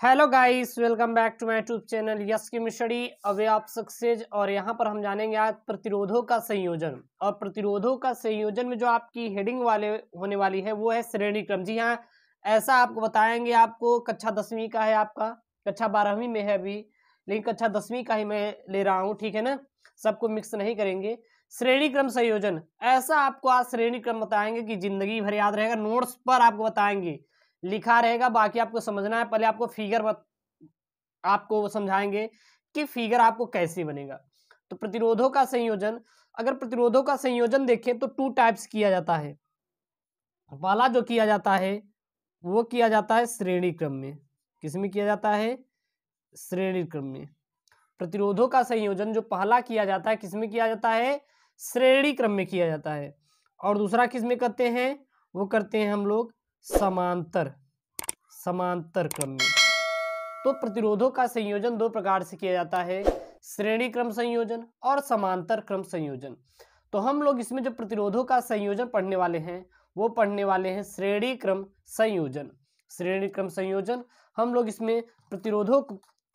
Hello guys, welcome back to my YouTube channel yes की study away of success. और यहाँ पर हम जानेंगे आज प्रतिरोधों का संयोजन। और प्रतिरोधों का संयोजन में जो आपकी हेडिंग वाले होने वाली है वो है श्रेणी क्रम। जी हाँ, ऐसा आपको बताएंगे। आपको कक्षा 10वीं का है, आपका कक्षा 12वीं में है अभी, लेकिन कक्षा 10वीं का ही मैं ले रहा हूँ, ठीक है ना। सबको मिक्स नहीं करेंगे। श्रेणी क्रम संयोजन, ऐसा आपको आज श्रेणी क्रम बताएंगे कि जिंदगी भर याद रहेगा। नोट्स पर आपको बताएंगे, लिखा रहेगा, बाकी आपको समझना है। पहले आपको फिगर आपको समझाएंगे कि फिगर आपको कैसे बनेगा। तो प्रतिरोधों का संयोजन, अगर प्रतिरोधों का संयोजन देखें तो टू टाइप्स किया जाता है। पहला जो किया जाता है वो किया जाता है श्रेणी क्रम में। किसमें किया जाता है? श्रेणी क्रम में। प्रतिरोधों का संयोजन जो पहला किया जाता है किसमें किया जाता है? श्रेणी क्रम में किया जाता है। और दूसरा किसमें करते हैं? वो करते हैं हम लोग समांतर क्रम में। तो प्रतिरोधों का संयोजन दो प्रकार से किया जाता है, श्रेणी क्रम संयोजन और समांतर क्रम संयोजन। तो हम लोग इसमें जो प्रतिरोधों का संयोजन पढ़ने वाले हैं वो पढ़ने वाले हैं श्रेणी क्रम संयोजन। श्रेणी क्रम संयोजन हम लोग इसमें प्रतिरोधों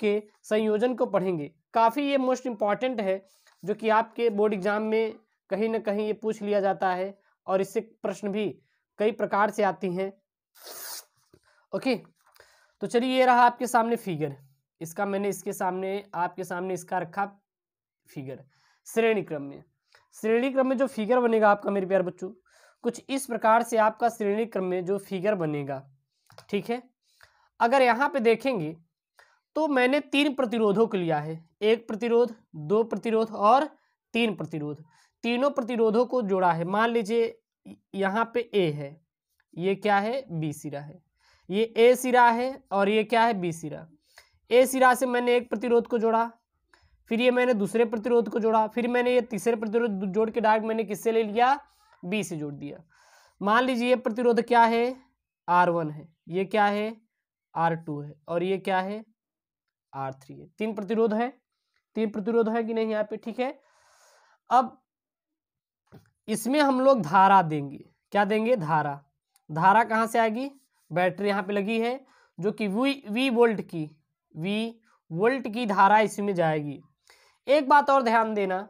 के संयोजन को पढ़ेंगे। काफ़ी ये मोस्ट इम्पॉर्टेंट है, जो कि आपके बोर्ड एग्जाम में कहीं ना कहीं ये पूछ लिया जाता है और इससे प्रश्न भी कई प्रकार से आती हैं। ओके, तो चलिए ये रहा आपके सामने फिगर। इसका मैंने इसके सामने आपके सामने इसका रखा फिगर। श्रेणी क्रम में जो फिगर बनेगा आपका मेरे प्यारे बच्चों, कुछ इस प्रकार से आपका श्रेणी क्रम में जो फिगर बनेगा, ठीक है। अगर यहाँ पे देखेंगे तो मैंने 3 प्रतिरोधों को लिया है, 1 प्रतिरोध, 2 प्रतिरोध और 3 प्रतिरोध। तीनों प्रतिरोधों को जोड़ा है। मान लीजिए यहाँ पे ए है, ये क्या है? बी सिरा है। ये ए सिरा है और ये क्या है? बी सिरा। ए सिरा से मैंने एक प्रतिरोध को जोड़ा, फिर ये मैंने दूसरे प्रतिरोध को जोड़ा, फिर मैंने ये तीसरे प्रतिरोध जोड़ के डायरेक्ट मैंने किससे ले लिया? बी से जोड़ दिया। मान लीजिए ये प्रतिरोध क्या है? R1 है, ये क्या है? R2 है, और ये क्या है? R3 है। 3 प्रतिरोध है, 3 प्रतिरोध है कि नहीं यहाँ पे? ठीक है। अब इसमें हम लोग धारा देंगे। क्या देंगे? धारा। धारा कहाँ से आएगी? बैटरी यहाँ पे लगी है, जो कि वी वोल्ट की धारा इसमें जाएगी। एक बात और ध्यान देना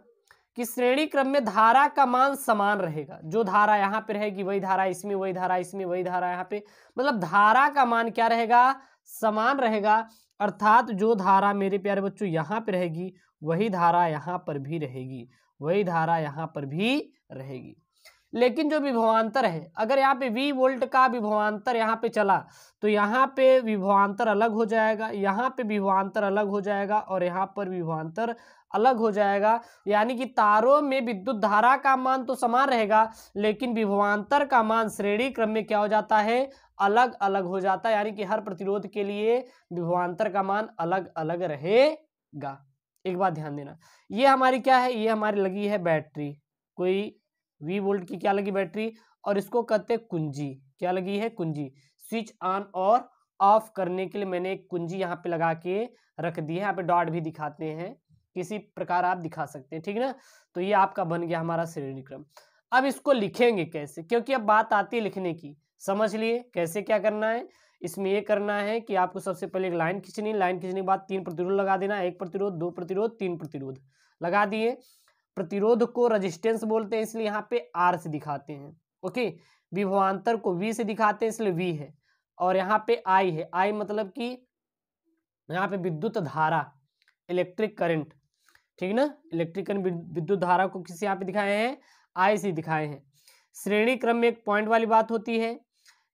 कि श्रेणी क्रम में धारा का मान समान रहेगा। जो धारा यहाँ पे रहेगी वही धारा इसमें, वही धारा इसमें, वही धारा यहाँ पे, मतलब धारा का मान क्या रहेगा? समान रहेगा। अर्थात जो धारा मेरे प्यारे बच्चों यहाँ पे रहेगी वही धारा यहाँ पर भी रहेगी, वही धारा यहाँ पर भी रहेगी। लेकिन जो विभवांतर है, अगर यहाँ पे V वोल्ट का विभवांतर यहाँ पे चला तो यहाँ पे विभवांतर अलग हो जाएगा, यहाँ पे विभवांतर अलग हो जाएगा और यहाँ पर विभवांतर अलग हो जाएगा। यानी कि तारों में विद्युत धारा का मान तो समान रहेगा, लेकिन विभवांतर का मान श्रेणी क्रम में क्या हो जाता है? अलग अलग हो जाता है। यानी कि हर प्रतिरोध के लिए विभवांतर का मान अलग अलग रहेगा। एक बात ध्यान देना, ये हमारी क्या है? ये हमारी लगी है बैटरी, कोई V वोल्ट की क्या लगी? बैटरी। और इसको कहते हैं कुंजी। क्या लगी है? कुंजी। स्विच ऑन और ऑफ करने के लिए मैंने एक कुंजी यहाँ पे लगा के रख दी है। यहाँ पे डॉट भी दिखाते हैं, किसी प्रकार आप दिखा सकते हैं, ठीक है ना। तो ये आपका बन गया हमारा श्रेणी क्रम। अब इसको लिखेंगे कैसे? क्योंकि अब बात आती है लिखने की। समझ लिए कैसे क्या करना है। इसमें ये करना है कि आपको सबसे पहले एक लाइन खींचनी, लाइन खींचने के बाद 3 प्रतिरोध लगा देना। 1 प्रतिरोध, 2 प्रतिरोध, 3 प्रतिरोध लगा दिए। प्रतिरोध को रेजिस्टेंस बोलते हैं, इसलिए यहाँ पे R से दिखाते हैं। ओके, विभवांतर को V से दिखाते हैं, इसलिए V है। और यहाँ पे I है, I मतलब कि यहाँ पे विद्युत धारा, इलेक्ट्रिक करंट, ठीक ना। इलेक्ट्रिक करंट, विद्युत धारा को किस यहाँ पे दिखाए हैं? I से दिखाए हैं। श्रेणी क्रम में एक पॉइंट वाली बात होती है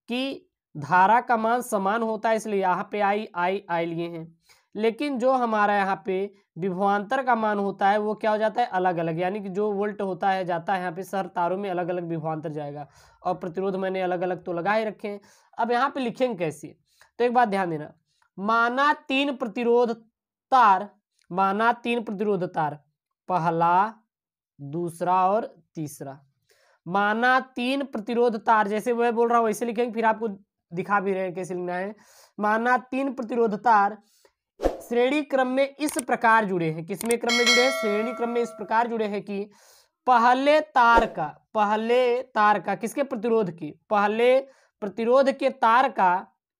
कि धारा का मान समान होता है, इसलिए यहाँ पे I लिए हैं। लेकिन जो हमारा यहाँ पे विभवांतर का मान होता है वो क्या हो जाता है? अलग अलग। यानी कि जो वोल्ट होता है जाता है यहाँ पे सर तारों में अलग अलग विभवांतर जाएगा, और प्रतिरोध मैंने अलग अलग तो लगा ही रखे हैं। अब यहाँ पे लिखेंगे कैसे? तो एक बात ध्यान देना, माना 3 प्रतिरोध तार, पहला, दूसरा और तीसरा। माना 3 प्रतिरोध तार, जैसे मैं बोल रहा हूँ वैसे लिखेंगे, फिर आपको दिखा भी रहे हैं कैसे लिखना है। माना 3 प्रतिरोध तार श्रेणी क्रम में इस प्रकार जुड़े हैं। किसमें क्रम में जुड़े हैं? श्रेणी क्रम में इस प्रकार जुड़े हैं कि पहले तार का किसके प्रतिरोध की? पहले प्रतिरोध के तार का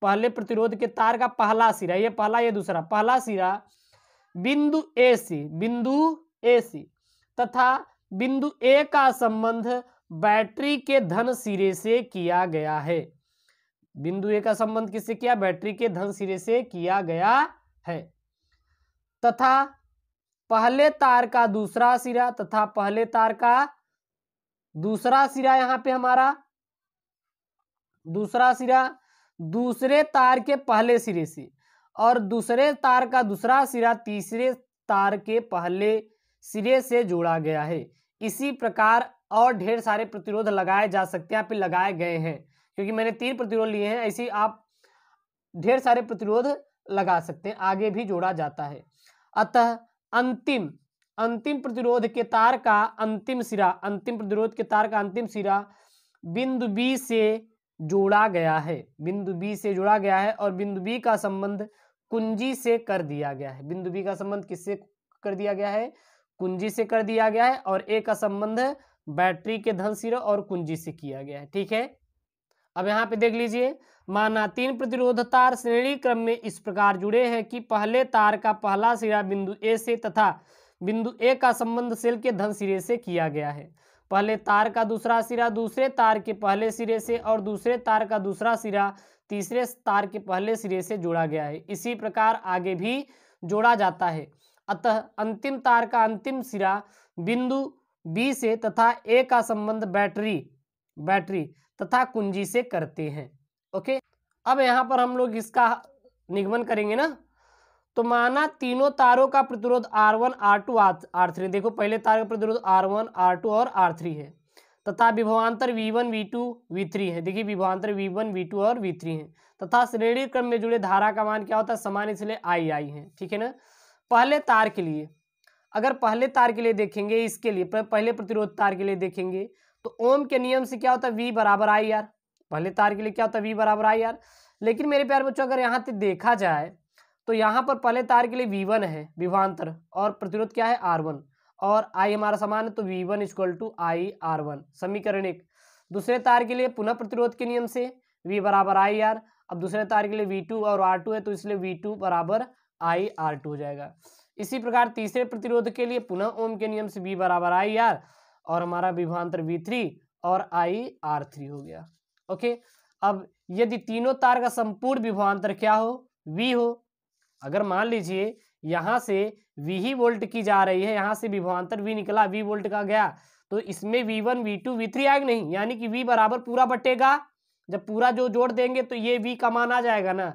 पहले प्रतिरोध के तार का पहला सिरा, ये पहला ये दूसरा, पहला सिरा बिंदु ए से तथा बिंदु ए का संबंध बैटरी के धन सिरे से किया गया है। बिंदु ए का संबंध किससे किया? बैटरी के धन सिरे से किया गया है। तथा पहले तार का दूसरा सिरा तथा पहले तार का दूसरा सिरा, यहां पे हमारा दूसरा सिरा दूसरे तार के पहले सिरे से और दूसरे तार का दूसरा सिरा तीसरे तार के पहले सिरे से जोड़ा गया है। इसी प्रकार और ढेर सारे प्रतिरोध लगाए जा सकते हैं, यहाँ पे लगाए गए हैं क्योंकि मैंने 3 प्रतिरोध लिए हैं। ऐसे ही आप ढेर सारे प्रतिरोध लगा सकते हैं, आगे भी जोड़ा जाता है। अतः अंतिम प्रतिरोध के तार का अंतिम सिरा, अंतिम प्रतिरोध के तार का अंतिम सिरा बिंदु बी से जोड़ा गया है, बिंदु बी से जोड़ा गया है और बिंदु बी का संबंध कुंजी से कर दिया गया है। बिंदु बी का संबंध किससे कर दिया गया है? कुंजी से कर दिया गया है और ए का संबंध बैटरी के धन सिरा और कुंजी से किया गया है। ठीक है, अब यहाँ पे देख लीजिए, माना 3 प्रतिरोध तार श्रेणी क्रम में इस प्रकार जुड़े हैं कि पहले तार का पहला सिरा बिंदु ए से तथा बिंदु ए का संबंध सेल के धन सिरे से किया गया है। पहले तार का दूसरा सिरा दूसरे तार के पहले सिरे से और दूसरे तार का दूसरा सिरा तीसरे तार के पहले सिरे से जोड़ा गया है। इसी प्रकार आगे भी जोड़ा जाता है। अतः अंतिम तार का अंतिम सिरा बिंदु बी से तथा ए का संबंध बैटरी तथा कुंजी से करते हैं। ओके, अब यहाँ पर हम लोग इसका निगमन करेंगे ना। तो माना तीनों तारों का प्रतिरोध R1, R2, R3, देखो पहले तार का प्रतिरोध R1, R2 और R3 है तथा विभवांतर V1, V2, V3 है। देखिए विभवांतर V1, V2 और V3 है तथा श्रेणी क्रम में जुड़े धारा का मान क्या होता है? समान, इसलिए I है। ठीक है ना। पहले तार के लिए, अगर पहले तार के लिए देखेंगे, इसके लिए पहले प्रतिरोध तार के लिए देखेंगे तो ओम के नियम से क्या होता है? V बराबर IR। पहले तार के लिए क्या होता है? V बराबर IR। लेकिन मेरे प्यारे बच्चों अगर यहाँ से देखा जाए तो यहाँ पर पहले तार के लिए V1 है विभवांतर और प्रतिरोध क्या है? R1 और I हमारा समान है तो V1 = IR1, समीकरण 1। दूसरे तार के लिए पुनः प्रतिरोध के नियम से V बराबर IR। अब दूसरे तार के लिए V2 और R2 है तो इसलिए V2 बराबर IR2 हो जाएगा। इसी प्रकार तीसरे प्रतिरोध के लिए पुनः ओम के नियम से V बराबर IR और हमारा विभवांतर V3 और IR3 हो गया। ओके, अब यदि तीनों तार का संपूर्ण विभवांतर क्या हो? V हो। अगर मान लीजिए यहाँ से V ही वोल्ट की जा रही है, यहाँ से विभवांतर V निकला, V वोल्ट का गया, तो इसमें V1, V2, V3 आएगा नहीं, यानी कि V बराबर पूरा बटेगा। जब पूरा जो जोड़ देंगे तो ये V का मान आ जाएगा ना,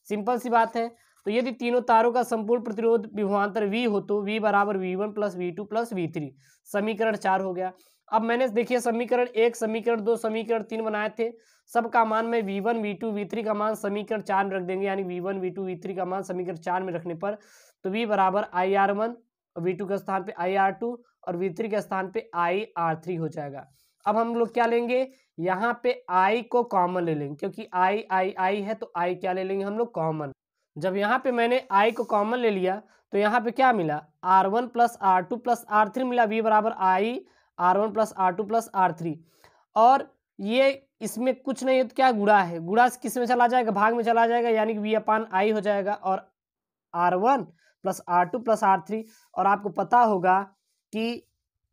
सिंपल सी बात है। तो यदि तीनों तारों का संपूर्ण प्रतिरोध विभवांतर V हो तो V बराबर V1 + V2 + V3, समीकरण 4 हो गया। अब मैंने देखिए समीकरण 1, समीकरण 2, समीकरण 3 बनाए थे, सबका मान में V1, V2, V3 का मान समीकरण 4 में रख देंगे, यानी V1, V2, V3 का मान समीकरण 4 में रखने पर तो V बराबर IR1 और V2 के स्थान पे IR2 और V3 के स्थान पे IR3 हो जाएगा। अब हम लोग क्या लेंगे? यहाँ पे I को कॉमन ले लेंगे क्योंकि I है तो I क्या ले लेंगे हम लोग? कॉमन। जब यहाँ पे मैंने I को कॉमन ले लिया तो यहाँ पे क्या मिला? R1 + R2 + R3 मिला। V बराबर R1 + R2 + R3 और ये इसमें कुछ नहीं है तो क्या गुणा है? गुणा किस में चला जाएगा? भाग में चला जाएगा, यानी कि V/I हो जाएगा और R1 + R2 + R3। और आपको पता होगा कि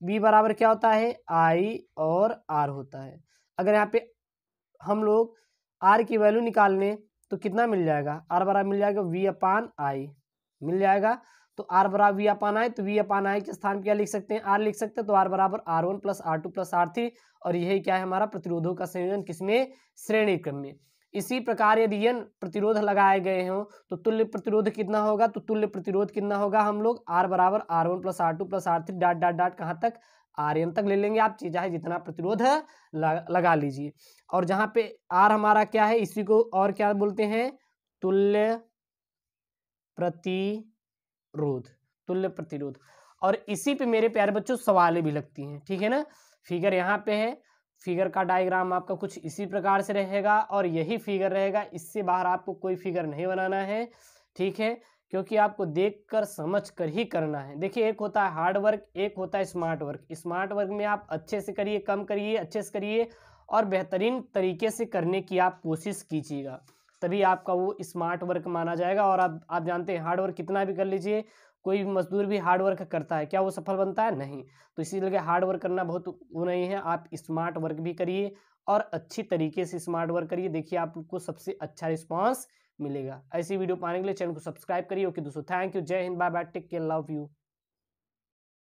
V बराबर क्या होता है? I और R होता है। अगर यहाँ पे हम लोग R की वैल्यू निकालने तो कितना मिल जाएगा? R बराबर मिल जाएगा V/I मिल जाएगा। तो R बराबर V/I, तो V/I के स्थान पे क्या लिख सकते हैं? R लिख सकते हैं। तो R बराबर R1 + R2 + R3 और यही क्या है हमारा? प्रतिरोधों का संयोजन, किसमें? श्रेणी क्रम में। इसी प्रकार यदि n प्रतिरोध लगाए गए हों तो तुल्य प्रतिरोध कितना होगा? तो तुल्य प्रतिरोध कितना होगा? हम लोग R बराबर R1 + R2 + R3 dot dot dot कहाँ तक? Rn तक ले लेंगे। आप चाहे जितना प्रतिरोध लगा लीजिए। और जहाँ पे R हमारा क्या है, इसी को और क्या बोलते हैं? तुल्य प्रतिरोध, तुल्य प्रतिरोध। और इसी पे मेरे प्यारे बच्चों सवालें भी लगती हैं। ठीक है ना। फिगर यहाँ पे है, फिगर का डायग्राम आपका कुछ इसी प्रकार से रहेगा और यही फिगर रहेगा, इससे बाहर आपको कोई फिगर नहीं बनाना है। ठीक है, क्योंकि आपको देखकर समझकर ही करना है। देखिए, एक होता है हार्ड वर्क, एक होता है स्मार्ट वर्क। स्मार्ट वर्क में आप अच्छे से करिए, कम करिए, अच्छे से करिए और बेहतरीन तरीके से करने की आप कोशिश कीजिएगा। तभी आपका वो स्मार्ट वर्क माना जाएगा। और आप जानते हैं हार्ड वर्क कितना भी कर लीजिए, कोई भी मजदूर भी हार्ड वर्क करता है, क्या वो सफल बनता है? नहीं। तो इसीलिए हार्ड वर्क करना बहुत वो नहीं है, आप स्मार्ट वर्क भी करिए और अच्छी तरीके से स्मार्ट वर्क करिए, देखिए आपको सबसे अच्छा रिस्पॉन्स मिलेगा। ऐसी वीडियो पाने के लिए चैनल को सब्सक्राइब करिए। ओके दोस्तों, thank you, Jai Hind, bye bye, take care, love you.